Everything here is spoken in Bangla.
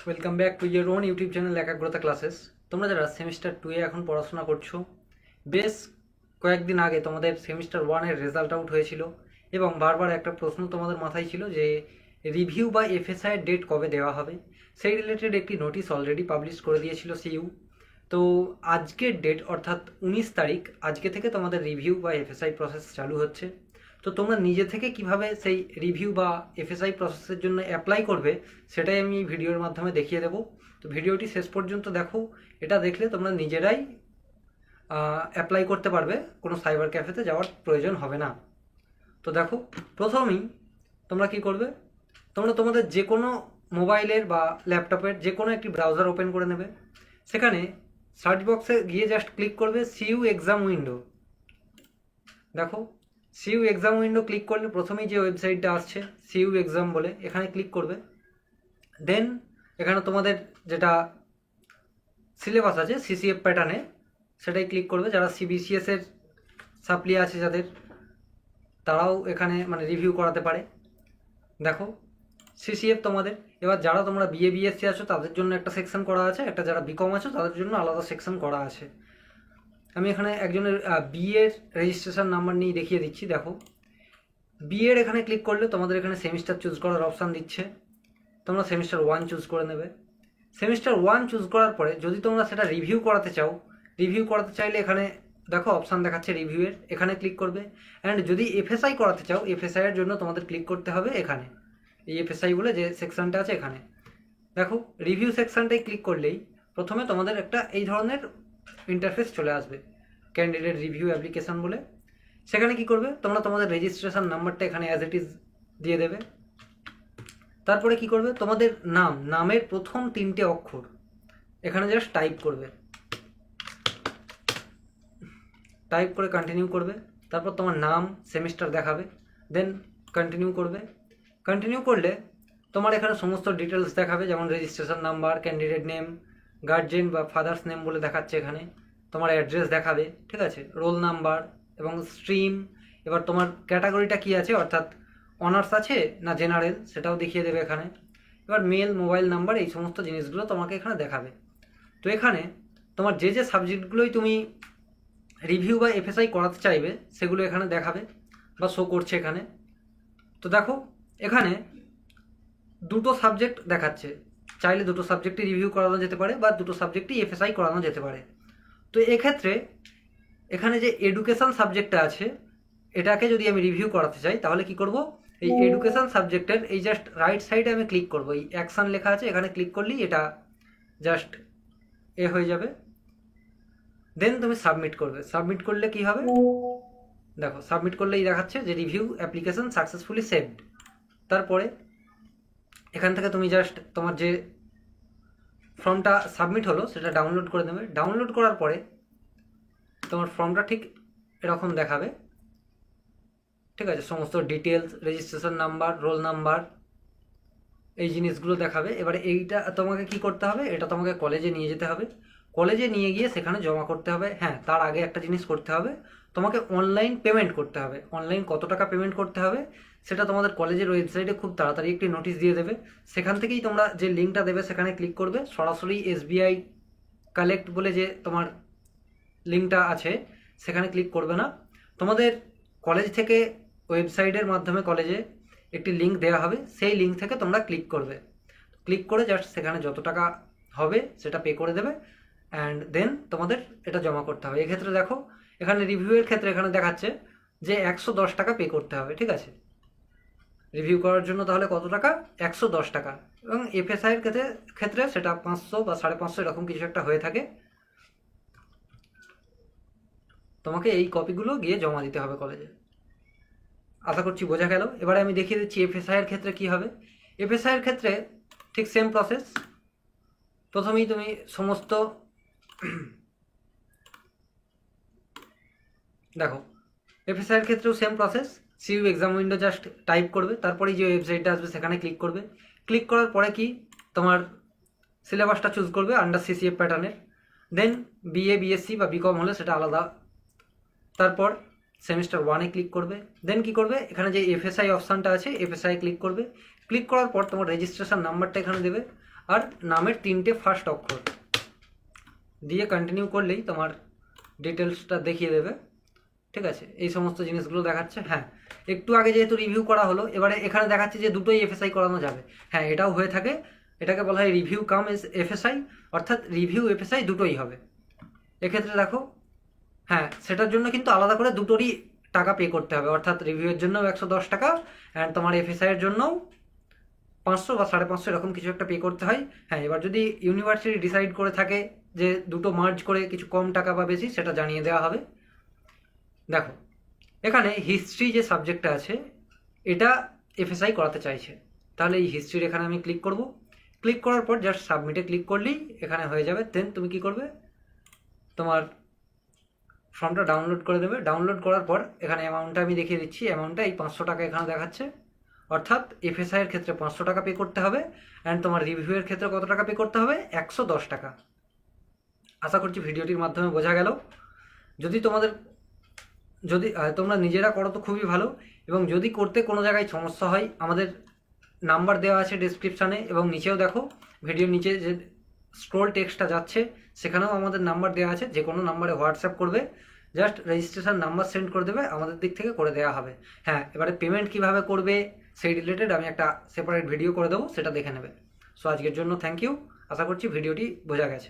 Welcome back to your own YouTube channel একাগ্রতা ক্লাসেস। তোমরা যারা সেমিস্টার 2 এ এখন পড়াশোনা করছো, বেশ কয়েকদিন আগে তোমাদের সেমিস্টার 1 এর রেজাল্ট আউট হয়েছিল এবং বারবার একটা প্রশ্ন তোমাদের মাথায় ছিল যে রিভিউ বা এফএসআই এর ডেট কবে দেওয়া হবে। সেই রিলেটেড একটি নোটিশ অলরেডি পাবলিশ করে দিয়েছিল সিইউ। তো আজকের ডেট অর্থাৎ 19 তারিখ, আজকে থেকে তোমাদের রিভিউ বা এফএসআই প্রসেস চালু হচ্ছে। তো তোমরা নিজে থেকে কিভাবে সেই রিভিউ বা এফএসআই প্রসেসের জন্য অ্যাপ্লাই করবে সেটাই আমি ভিডিওর মাধ্যমে দেখিয়ে দেবো। তো ভিডিওটি শেষ পর্যন্ত দেখো। এটা দেখলে তোমরা নিজেরাই অ্যাপ্লাই করতে পারবে, কোনো সাইবার ক্যাফেতে যাওয়ার প্রয়োজন হবে না। তো দেখো, প্রথমেই তোমরা কি করবে, তোমরা তোমাদের যে কোনো মোবাইলের বা ল্যাপটপের যে কোনো একটি ব্রাউজার ওপেন করে নেবে। সেখানে সার্চ বক্সে গিয়ে জাস্ট ক্লিক করবে সিইউ এক্সাম উইন্ডো। দেখো, সিইউ এক্সাম উইন্ডো ক্লিক করলে প্রথমেই যে ওয়েবসাইটটা আসছে সিইউ এক্সাম বলে, এখানে ক্লিক করবে। দেন এখানে তোমাদের যেটা সিলেবাস আছে সিসিএফ প্যাটার্নে, সেটাই ক্লিক করবে। যারা সিবিসিএস এর সাপ্লি আছে যাদের, তারাও এখানে মানে রিভিউ করাতে পারে। দেখো, সিসিএফ তোমাদের, এবার যারা তোমরা বিএ বিএসসি আছো তাদের জন্য একটা সেকশন করা আছে, একটা যারা বিকম আছো তাদের জন্য আলাদা সেকশন করা আছে। আমি এখানে একজনের বিএর রেজিস্ট্রেশন নাম্বার নিয়ে দেখিয়ে দিচ্ছি। দেখো, বিএর এখানে ক্লিক করলে তোমাদের এখানে সেমিস্টার চুজ করার অপশান দিচ্ছে। তোমরা সেমিস্টার 1 চুজ করে নেবে। সেমিস্টার 1 চুজ করার পরে যদি তোমরা সেটা রিভিউ করাতে চাও, রিভিউ করাতে চাইলে এখানে দেখো অপশান দেখাচ্ছে রিভিউয়ের, এখানে ক্লিক করবে। অ্যান্ড যদি এফএসআই করাতে চাও, এফএসআই এর জন্য তোমাদের ক্লিক করতে হবে এখানে, এই এফএসআই বলে যে সেকশনটা আছে এখানে। দেখো, রিভিউ সেকশনটাই ক্লিক করলেই প্রথমে তোমাদের একটা এই ধরনের ইন্টারফেস চলে আসবে, ক্যান্ডিডেট রিভিউ অ্যাপ্লিকেশন বলে। সেখানে কি করবে, তোমরা তোমাদের রেজিস্ট্রেশন নাম্বারটা এখানে অ্যাজ ইট ইজ দিয়ে দেবে। তারপরে কি করবে, তোমাদের নামের প্রথম 3টে অক্ষর এখানে জাস্ট টাইপ করবে, টাইপ করে কন্টিনিউ করবে। তারপর তোমার নাম সেমিস্টার দেখাবে, দেন কন্টিনিউ করবে। কন্টিনিউ করলে তোমার এখানে সমস্ত ডিটেলস দেখাবে, যেমন registration number, candidate name, guardian বা ফাদার্স নেম বলে দেখাচ্ছে এখানে। তোমার অ্যাড্রেস দেখাবে, ঠিক আছে, রোল নাম্বার এবং স্ট্রিম। এবার তোমার ক্যাটাগরিটা কি আছে, অর্থাৎ অনার্স আছে না জেনারেল, সেটাও দেখিয়ে দেবে এখানে। এবার মেল, মোবাইল নাম্বার, এই সমস্ত জিনিসগুলো তোমাকে এখানে দেখাবে। তো এখানে তোমার যে যে সাবজেক্টগুলোই তুমি রিভিউ বা এফএসআই করাতে চাইবে সেগুলো এখানে দেখাবে বা শো করছে এখানে। তো দেখো, এখানে দুটো সাবজেক্ট দেখাচ্ছে, চাইলে দুটো সাবজেক্টই রিভিউ করানো যেতে পারে বা দুটো সাবজেক্টই এফএসআই করানো যেতে পারে। তো এক্ষেত্রে এখানে যে এডুকেশন সাবজেক্টটা আছে, এটাকে যদি আমি রিভিউ করাতে চাই তাহলে কি করব, এই এডুকেশন সাবজেক্টের এই জাস্ট রাইট সাইডে আমি ক্লিক করব, এই অ্যাকশন লেখা আছে এখানে ক্লিক করলেই এটা জাস্ট হয়ে যাবে। দেন তুমি সাবমিট করবে। সাবমিট করলে কি হবে, দেখো সাবমিট করলেই দেখাচ্ছে যে রিভিউ অ্যাপ্লিকেশন সাকসেসফুলি সেভড। তারপরে এখান থেকে তুমি জাস্ট তোমার যে ফর্মটা সাবমিট হলো সেটা ডাউনলোড করে নেবে। ডাউনলোড করার পরে তোমার ফর্মটা ঠিক এরকম দেখাবে, ঠিক আছে, সমস্ত details, registration number, roll number, এই জিনিসগুলো দেখাবে। এবারে এইটা তোমাকে কি করতে হবে, এটা তোমাকে কলেজে নিয়ে যেতে হবে। কলেজে নিয়ে গিয়ে সেখানে জমা করতে হবে। হ্যাঁ, তার আগে একটা জিনিস করতে হবে, তোমাকে অনলাইন পেমেন্ট করতে হবে। অনলাইন কত টাকা পেমেন্ট করতে হবে সেটা তোমাদের কলেজের ওয়েবসাইটে খুব তাড়াতাড়ি একটি নোটিশ দিয়ে দেবে। সেখান থেকেই তোমরা যে লিঙ্কটা দেবে সেখানে ক্লিক করবে, সরাসরি এসবিআই কালেক্ট বলে যে তোমার লিঙ্কটা আছে সেখানে ক্লিক করবে না। তোমাদের কলেজ থেকে ওয়েবসাইটের মাধ্যমে কলেজে একটি লিঙ্ক দেওয়া হবে, সেই লিঙ্ক থেকে তোমরা ক্লিক করবে। ক্লিক করে জাস্ট সেখানে যত টাকা হবে সেটা পে করে দেবে, অ্যান্ড দেন তোমাদের এটা জমা করতে হবে। এক্ষেত্রে দেখো, এখানে রিভিউয়ের ক্ষেত্রে এখানে দেখাচ্ছে যে 110 টাকা পে করতে হবে, ঠিক আছে, রিভিউ করার জন্য। তাহলে কত টাকা, 110 টাকা। এবং এফএসআই এর ক্ষেত্রে সেটা 500 বা 550 এরকম কিছু একটা হয়ে থাকে। তোমাকে এই কপিগুলো গিয়ে জমা দিতে হবে কলেজে। আশা করছি বোঝা গেল। এবারে আমি দেখিয়ে দিচ্ছি এফএসআই এর ক্ষেত্রে কি হবে। এফএসআই এর ক্ষেত্রে ঠিক সেম প্রসেস। প্রথমেই তুমি সমস্ত দেখো, এফএসআই এর ক্ষেত্রেও same process. CU exam window just type করবে, তারপরে যে ওয়েবসাইটটা আসবে সেখানে ক্লিক করবে। ক্লিক করার পরে কি, তোমার সিলেবাসটা চুজ করবে আন্ডার সিসিএফ প্যাটার্নের। দেন বিএ বিএসসি বা বিকম হলে সেটা আলাদা। তারপর সেমিস্টার 1-এ ক্লিক করবে। দেন কি করবে, এখানে যে এফএসআই অপশানটা আছে এফএসআই ক্লিক করবে। ক্লিক করার পর তোমার রেজিস্ট্রেশন নাম্বারটা এখানে দেবে। আর নামের 3টে ফার্স্ট অক্ষর দিয়ে কন্টিনিউ করলেই তোমার ডিটেলসটা দেখিয়ে দেবে। ঠিক আছে, এই সমস্ত জিনিসগুলো দেখাচ্ছে। হ্যাঁ, একটু আগে যেহেতু রিভিউ করা হলো, এবারে এখানে দেখাচ্ছে যে দুটোই এফএসআই করানো যাবে। হ্যাঁ, এটাও হয়ে থাকে, এটাকে বলা হয় রিভিউ কাম এফএসআই, অর্থাৎ রিভিউ এফএসআই দুটোই হবে। এক্ষেত্রে দেখো, হ্যাঁ, সেটার জন্য কিন্তু আলাদা করে দুটোরই টাকা পে করতে হবে, অর্থাৎ রিভিউয়ের জন্য 110 টাকা অ্যান্ড তোমার এফএসআই এর জন্য 500 বা 550 এরকম কিছু একটা পে করতে হয়। হ্যাঁ, এবার যদি ইউনিভার্সিটি ডিসাইড করে থাকে যে দুটো মার্জ করে কিছু কম টাকা বা বেশি, সেটা জানিয়ে দেওয়া হবে। দেখো, এখানে হিস্ট্রি যে সাবজেক্টটা আছে এটা এফএসআই করাতে চাইছে, তাহলে এই হিস্ট্রির এখানে আমি ক্লিক করব। ক্লিক করার পর জাস্ট সাবমিটে ক্লিক করলেই এখানে হয়ে যাবে। দেন তুমি কি করবে, তোমার ফর্মটা ডাউনলোড করে দেবে। ডাউনলোড করার পর এখানে অ্যামাউন্টটা আমি দেখিয়ে দিচ্ছি। অ্যামাউন্টটা এই 500 টাকা এখানে দেখাচ্ছে, অর্থাৎ এফএসআই এর ক্ষেত্রে 500 টাকা পে করতে হবে অ্যান্ড তোমার রিভিউয়ের ক্ষেত্রে কত টাকা পে করতে হবে, 110 টাকা। আশা করছি ভিডিওটির মাধ্যমে বোঝা গেল। যদি তোমরা নিজেরা করো তো খুবই ভালো, এবং যদি করতে কোনো জায়গায় সমস্যা হয় আমাদের নাম্বার দেওয়া আছে ডেসক্রিপশানে, এবং নিচেও দেখো ভিডিওর নিচে যে স্ক্রোল টেক্সটটা যাচ্ছে সেখানেও আমাদের নাম্বার দেওয়া আছে। যে কোনো নাম্বারে হোয়াটসঅ্যাপ করবে, জাস্ট রেজিস্ট্রেশন নাম্বার সেন্ড করে দেবে, আমাদের দিক থেকে করে দেওয়া হবে। হ্যাঁ, এবারে পেমেন্ট কিভাবে করবে সেই রিলেটেড আমি একটা সেপারেট ভিডিও করে দেবো, সেটা দেখে নেবে। সো আজকের জন্য থ্যাংক ইউ। আশা করছি ভিডিওটি বোঝা গেছে।